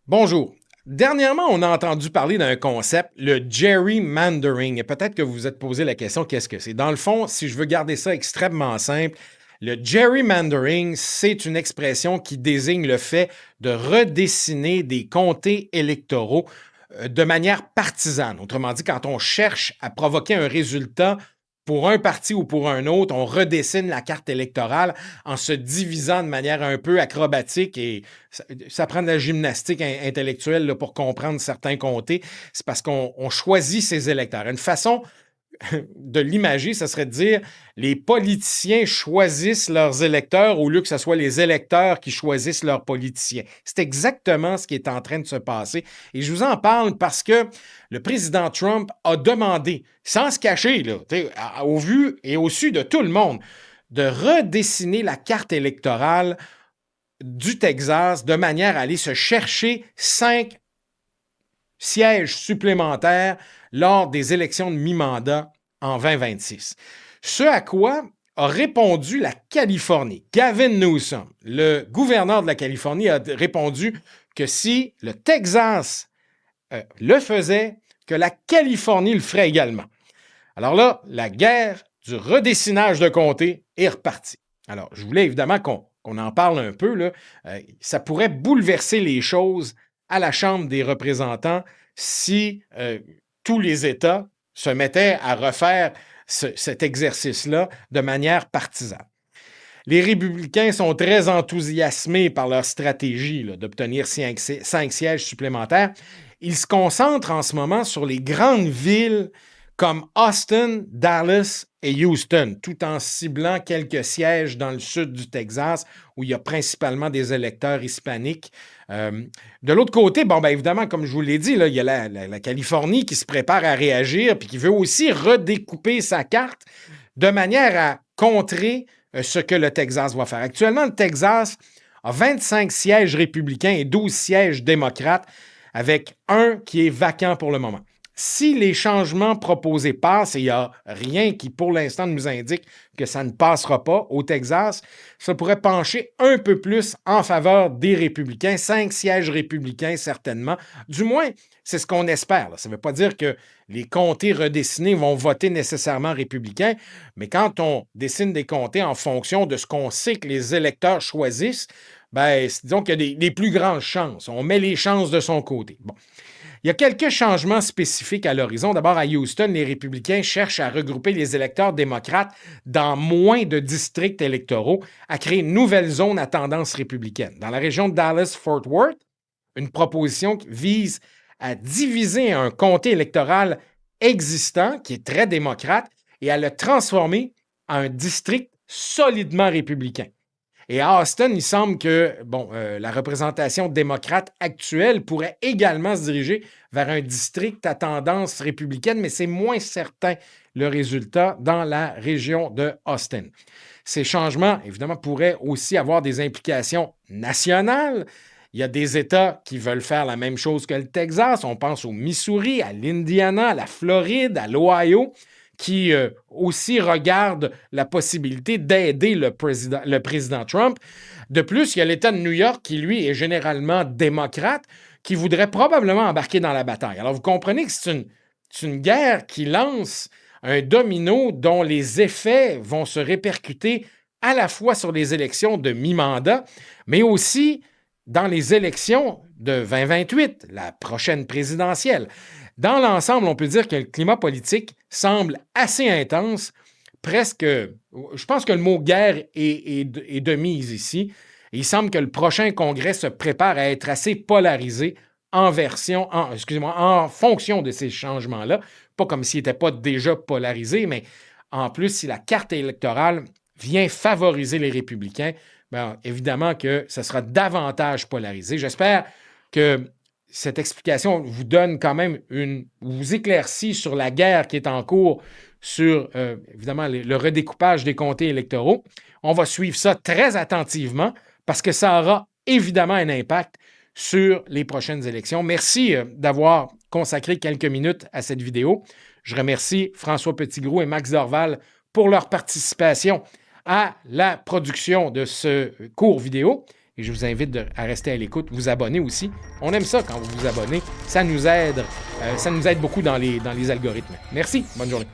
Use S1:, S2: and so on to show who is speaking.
S1: Bonjour. Dernièrement, on a entendu parler d'un concept, le gerrymandering. Et peut-être que vous vous êtes posé la question, qu'est-ce que c'est? Dans le fond, si je veux garder ça extrêmement simple, le gerrymandering, c'est une expression qui désigne le fait de redessiner des comtés électoraux de manière partisane. Autrement dit, quand on cherche à provoquer un résultat pour un parti ou pour un autre, on redessine la carte électorale en se divisant de manière un peu acrobatique et ça prend de la gymnastique intellectuelle là, pour comprendre certains comtés. C'est parce qu'on choisit ses électeurs. Une façon de l'imager, ça serait de dire les politiciens choisissent leurs électeurs au lieu que ce soit les électeurs qui choisissent leurs politiciens. C'est exactement ce qui est en train de se passer. Et je vous en parle parce que le président Trump a demandé, sans se cacher, là, au vu et au su de tout le monde, de redessiner la carte électorale du Texas de manière à aller se chercher 5 sièges supplémentaires lors des élections de mi-mandat en 2026. Ce à quoi a répondu la Californie. Gavin Newsom, le gouverneur de la Californie, a répondu que si le Texas le faisait, que la Californie le ferait également. Alors là, la guerre du redessinage de comté est repartie. Alors, je voulais évidemment qu'on en parle un peu. Là. Ça pourrait bouleverser les choses à la Chambre des représentants si tous les États se mettaient à refaire cet exercice-là de manière partisane. Les républicains sont très enthousiasmés par leur stratégie d'obtenir 5 sièges supplémentaires. Ils se concentrent en ce moment sur les grandes villes comme Austin, Dallas et Houston, tout en ciblant quelques sièges dans le sud du Texas où il y a principalement des électeurs hispaniques. De l'autre côté, évidemment, comme je vous l'ai dit, là, il y a la Californie qui se prépare à réagir puis qui veut aussi redécouper sa carte de manière à contrer ce que le Texas va faire. Actuellement, le Texas a 25 sièges républicains et 12 sièges démocrates, avec un qui est vacant pour le moment. Si les changements proposés passent, et il n'y a rien qui, pour l'instant, nous indique que ça ne passera pas au Texas, ça pourrait pencher un peu plus en faveur des républicains, 5 sièges républicains certainement. Du moins, c'est ce qu'on espère. Ça ne veut pas dire que les comtés redessinés vont voter nécessairement républicains, mais quand on dessine des comtés en fonction de ce qu'on sait que les électeurs choisissent, disons qu'il y a des plus grandes chances. On met les chances de son côté. Bon. Il y a quelques changements spécifiques à l'horizon. D'abord, à Houston, les républicains cherchent à regrouper les électeurs démocrates dans moins de districts électoraux, à créer une nouvelle zone à tendance républicaine. Dans la région de Dallas-Fort Worth, une proposition qui vise à diviser un comté électoral existant, qui est très démocrate, et à le transformer en un district solidement républicain. Et à Austin, il semble que la représentation démocrate actuelle pourrait également se diriger vers un district à tendance républicaine, mais c'est moins certain le résultat dans la région de Austin. Ces changements, évidemment, pourraient aussi avoir des implications nationales. Il y a des États qui veulent faire la même chose que le Texas. On pense au Missouri, à l'Indiana, à la Floride, à l'Ohio, qui aussi regarde la possibilité d'aider le président Trump. De plus, il y a l'État de New York qui, lui, est généralement démocrate, qui voudrait probablement embarquer dans la bataille. Alors, vous comprenez que c'est une guerre qui lance un domino dont les effets vont se répercuter à la fois sur les élections de mi-mandat, mais aussi dans les élections de 2028, la prochaine présidentielle. Dans l'ensemble, on peut dire que le climat politique semble assez intense, presque, je pense que le mot guerre est de mise ici. Et il semble que le prochain congrès se prépare à être assez polarisé en fonction de ces changements-là. Pas comme s'il n'était pas déjà polarisé, mais en plus, si la carte électorale vient favoriser les républicains, évidemment que ce sera davantage polarisé. J'espère que cette explication vous donne quand même vous éclaircit sur la guerre qui est en cours sur, évidemment, le redécoupage des comtés électoraux. On va suivre ça très attentivement parce que ça aura évidemment un impact sur les prochaines élections. Merci d'avoir consacré quelques minutes à cette vidéo. Je remercie François Petitgrou et Max Dorval pour leur participation à la production de ce court vidéo. et je vous invite à rester à l'écoute, vous abonner aussi. On aime ça quand vous vous abonnez. Ça nous aide beaucoup dans les algorithmes. Merci, bonne journée.